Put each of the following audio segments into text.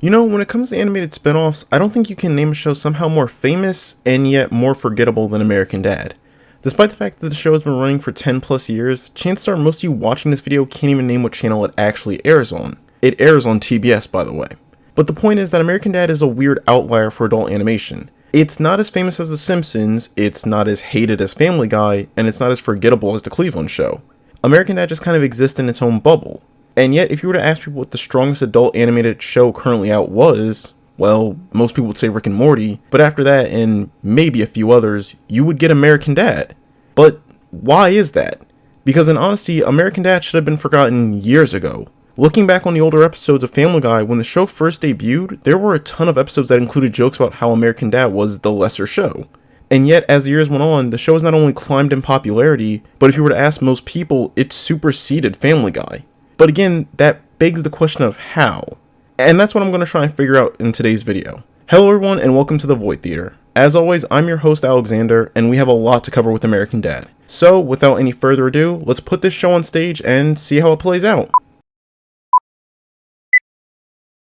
You know, when it comes to animated spin-offs, I don't think you can name a show somehow more famous and yet more forgettable than American Dad. Despite the fact that the show has been running for 10 plus years, chances are most of you watching this video can't even name what channel it actually airs on. It airs on TBS, by the way. But the point is that American Dad is a weird outlier for adult animation. It's not as famous as The Simpsons, it's not as hated as Family Guy, and it's not as forgettable as The Cleveland Show. American Dad just kind of exists in its own bubble. And yet, if you were to ask people what the strongest adult animated show currently out was, well, most people would say Rick and Morty, but after that, and maybe a few others, you would get American Dad. But why is that? Because in honesty, American Dad should have been forgotten years ago. Looking back on the older episodes of Family Guy, when the show first debuted, there were a ton of episodes that included jokes about how American Dad was the lesser show. And yet, as the years went on, the show has not only climbed in popularity, but if you were to ask most people, it superseded Family Guy. But again, that begs the question of how. And that's what I'm going to try and figure out in today's video. Hello everyone and welcome to The Void Theater. As always, I'm your host Alexander, and we have a lot to cover with American Dad. So, without any further ado, let's put this show on stage and see how it plays out.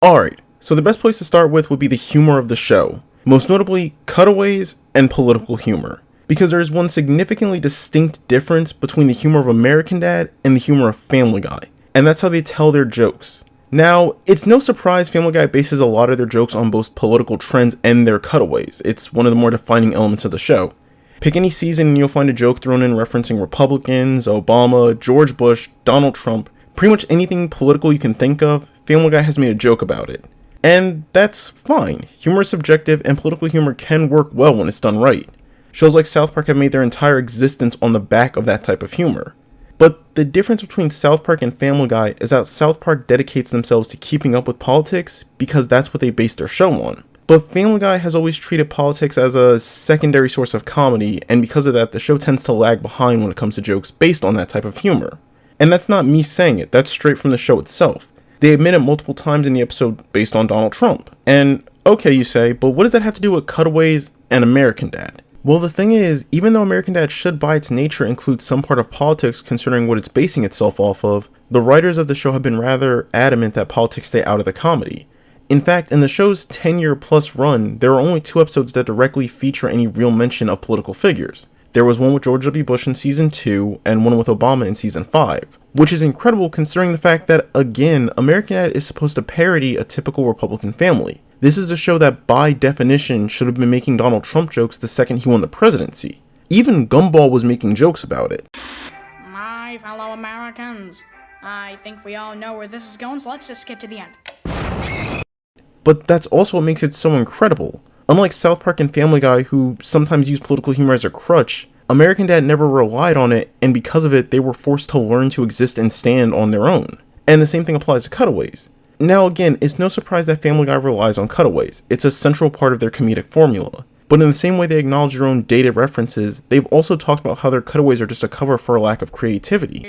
Alright, so the best place to start with would be the humor of the show. Most notably, cutaways and political humor. Because there is one significantly distinct difference between the humor of American Dad and the humor of Family Guy. And that's how they tell their jokes. Now, it's no surprise Family Guy bases a lot of their jokes on both political trends and their cutaways. It's one of the more defining elements of the show. Pick any season and you'll find a joke thrown in referencing Republicans, Obama, George Bush, Donald Trump. Pretty much anything political you can think of, Family Guy has made a joke about it. And that's fine. Humor is subjective and political humor can work well when it's done right. Shows like South Park have made their entire existence on the back of that type of humor. But the difference between South Park and Family Guy is that South Park dedicates themselves to keeping up with politics because that's what they base their show on. But Family Guy has always treated politics as a secondary source of comedy, and because of that, the show tends to lag behind when it comes to jokes based on that type of humor. And that's not me saying it, that's straight from the show itself. They admit it multiple times in the episode based on Donald Trump. And okay, you say, but what does that have to do with cutaways and American Dad? Well, the thing is, even though American Dad should by its nature include some part of politics considering what it's basing itself off of, the writers of the show have been rather adamant that politics stay out of the comedy. In fact, in the show's 10-year plus run, there are only 2 episodes that directly feature any real mention of political figures. There was one with George W. Bush in season 2 and one with Obama in season 5, which is incredible considering the fact that, again, American Dad is supposed to parody a typical Republican family. This is a show that, by definition, should have been making Donald Trump jokes the second he won the presidency. Even Gumball was making jokes about it. My fellow Americans, I think we all know where this is going, so let's just skip to the end. But that's also what makes it so incredible. Unlike South Park and Family Guy, who sometimes use political humor as a crutch, American Dad never relied on it, and because of it, they were forced to learn to exist and stand on their own. And the same thing applies to cutaways. Now again, it's no surprise that Family Guy relies on cutaways. It's a central part of their comedic formula. But in the same way they acknowledge their own dated references, they've also talked about how their cutaways are just a cover for a lack of creativity.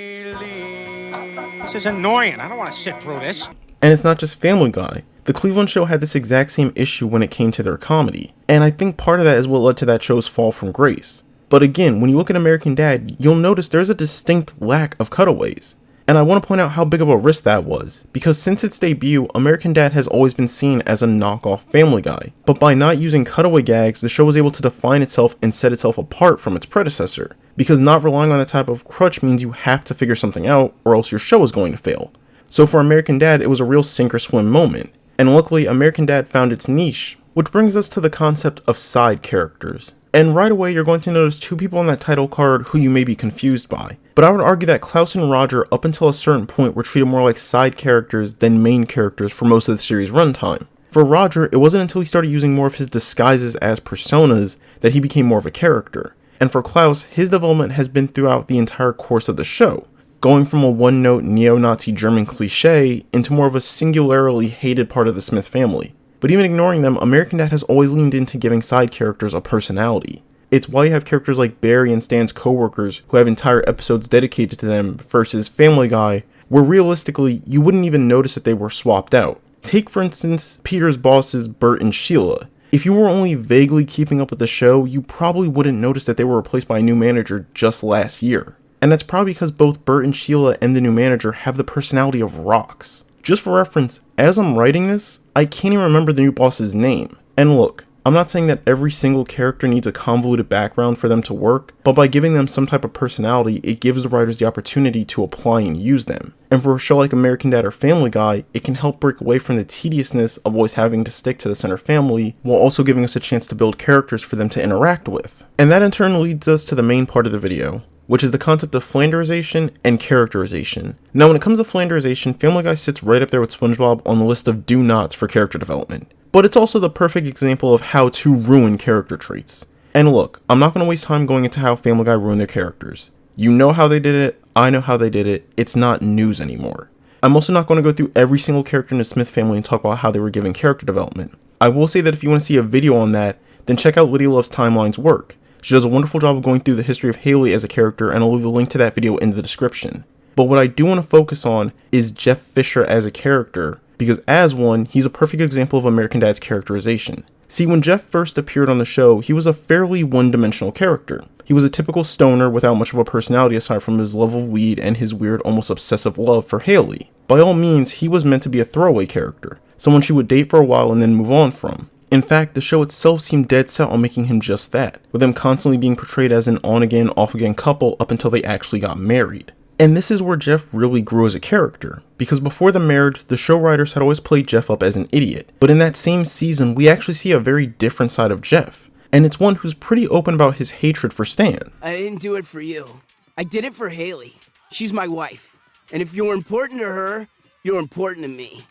This is annoying. I don't want to sit through this. And it's not just Family Guy. The Cleveland Show had this exact same issue when it came to their comedy. And I think part of that is what led to that show's fall from grace. But again, when you look at American Dad, you'll notice there's a distinct lack of cutaways. And I want to point out how big of a risk that was, because since its debut, American Dad has always been seen as a knockoff Family Guy. But by not using cutaway gags, the show was able to define itself and set itself apart from its predecessor. Because not relying on that type of crutch means you have to figure something out, or else your show is going to fail. So for American Dad, it was a real sink or swim moment. And luckily, American Dad found its niche, which brings us to the concept of side characters. And right away, you're going to notice 2 people on that title card who you may be confused by. But I would argue that Klaus and Roger, up until a certain point, were treated more like side characters than main characters for most of the series' runtime. For Roger, it wasn't until he started using more of his disguises as personas that he became more of a character. And for Klaus, his development has been throughout the entire course of the show, going from a one-note neo-Nazi German cliché into more of a singularly hated part of the Smith family. But even ignoring them, American Dad has always leaned into giving side characters a personality. It's why you have characters like Barry and Stan's coworkers who have entire episodes dedicated to them versus Family Guy, where realistically, you wouldn't even notice that they were swapped out. Take for instance, Peter's bosses Bert and Sheila. If you were only vaguely keeping up with the show, you probably wouldn't notice that they were replaced by a new manager just last year. And that's probably because both Bert and Sheila and the new manager have the personality of rocks. Just for reference, as I'm writing this, I can't even remember the new boss's name. And look, I'm not saying that every single character needs a convoluted background for them to work, but by giving them some type of personality, it gives the writers the opportunity to apply and use them. And for a show like American Dad or Family Guy, it can help break away from the tediousness of always having to stick to the center family, while also giving us a chance to build characters for them to interact with. And that in turn leads us to the main part of the video, which is the concept of Flanderization and characterization. Now when it comes to Flanderization, Family Guy sits right up there with SpongeBob on the list of do nots for character development. But it's also the perfect example of how to ruin character traits. And look, I'm not going to waste time going into how Family Guy ruined their characters. You know how they did it, I know how they did it, it's not news anymore. I'm also not going to go through every single character in the Smith family and talk about how they were given character development. I will say that if you want to see a video on that, then check out Lydia Loves Timeline's work. She does a wonderful job of going through the history of Haley as a character, and I'll leave a link to that video in the description. But what I do want to focus on is Jeff Fisher as a character, because as one, he's a perfect example of American Dad's characterization. See, when Jeff first appeared on the show, he was a fairly one-dimensional character. He was a typical stoner without much of a personality aside from his love of weed and his weird, almost obsessive love for Haley. By all means, he was meant to be a throwaway character, someone she would date for a while and then move on from. In fact, the show itself seemed dead set on making him just that, with them constantly being portrayed as an on-again, off-again couple up until they actually got married. And this is where Jeff really grew as a character, because before the marriage, the show writers had always played Jeff up as an idiot. But in that same season, we actually see a very different side of Jeff, and it's one who's pretty open about his hatred for Stan. I didn't do it for you. I did it for Haley. She's my wife. And if you're important to her, you're important to me.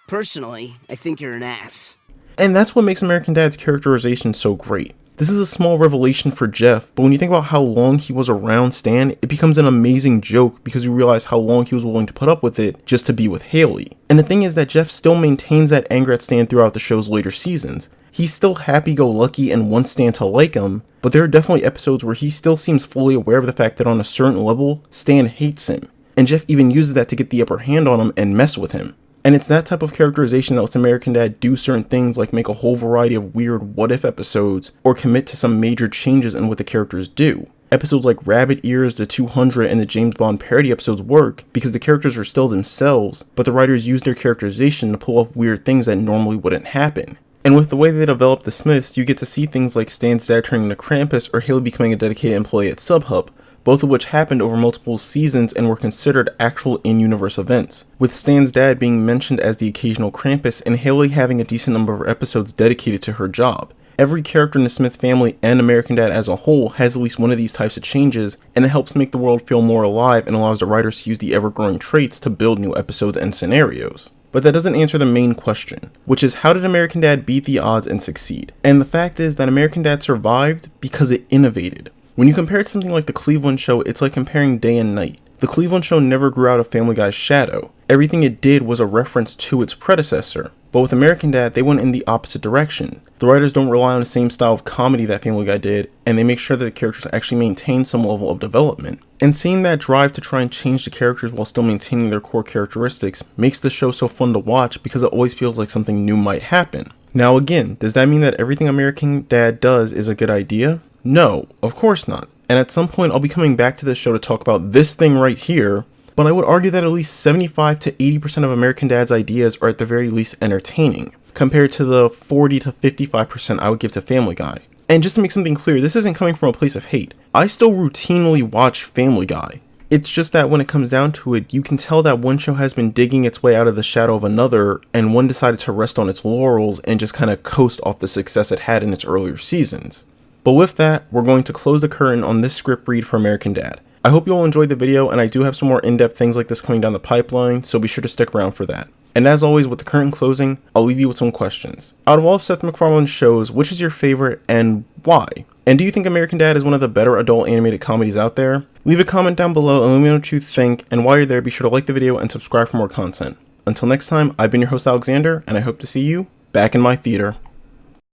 Personally, I think you're an ass. And that's what makes American Dad's characterization so great. This is a small revelation for Jeff, but when you think about how long he was around Stan, it becomes an amazing joke because you realize how long he was willing to put up with it just to be with Haley. And the thing is that Jeff still maintains that anger at Stan throughout the show's later seasons. He's still happy-go-lucky and wants Stan to like him, but there are definitely episodes where he still seems fully aware of the fact that on a certain level, Stan hates him. And Jeff even uses that to get the upper hand on him and mess with him. And it's that type of characterization that lets American Dad do certain things like make a whole variety of weird what-if episodes or commit to some major changes in what the characters do. Episodes like Rabbit Ears, The 200, and the James Bond parody episodes work because the characters are still themselves, but the writers use their characterization to pull up weird things that normally wouldn't happen. And with the way they develop the Smiths, you get to see things like Stan's dad turning into Krampus or Haley becoming a dedicated employee at SubHub, both of which happened over multiple seasons and were considered actual in-universe events, with Stan's dad being mentioned as the occasional Krampus and Haley having a decent number of episodes dedicated to her job. Every character in the Smith family and American Dad as a whole has at least one of these types of changes, and it helps make the world feel more alive and allows the writers to use the ever-growing traits to build new episodes and scenarios. But that doesn't answer the main question, which is how did American Dad beat the odds and succeed? And the fact is that American Dad survived because it innovated. When you compare it to something like The Cleveland Show, it's like comparing day and night. The Cleveland Show never grew out of Family Guy's shadow. Everything it did was a reference to its predecessor. But with American Dad, they went in the opposite direction. The writers don't rely on the same style of comedy that Family Guy did, and they make sure that the characters actually maintain some level of development. And seeing that drive to try and change the characters while still maintaining their core characteristics makes the show so fun to watch because it always feels like something new might happen. Now again, does that mean that everything American Dad does is a good idea? No, of course not. And at some point I'll be coming back to this show to talk about this thing right here, but I would argue that at least 75 to 80% of American Dad's ideas are at the very least entertaining, compared to the 40 to 55% I would give to Family Guy. And just to make something clear, this isn't coming from a place of hate. I still routinely watch Family Guy. It's just that when it comes down to it, you can tell that one show has been digging its way out of the shadow of another, and one decided to rest on its laurels and just kind of coast off the success it had in its earlier seasons. But with that, we're going to close the curtain on this script read for American Dad. I hope you all enjoyed the video, and I do have some more in-depth things like this coming down the pipeline, so be sure to stick around for that. And as always, with the curtain closing, I'll leave you with some questions. Out of all of Seth MacFarlane's shows, which is your favorite and why? And do you think American Dad is one of the better adult animated comedies out there? Leave a comment down below and let me know what you think, and while you're there, be sure to like the video and subscribe for more content. Until next time, I've been your host Alexander, and I hope to see you back in my theater.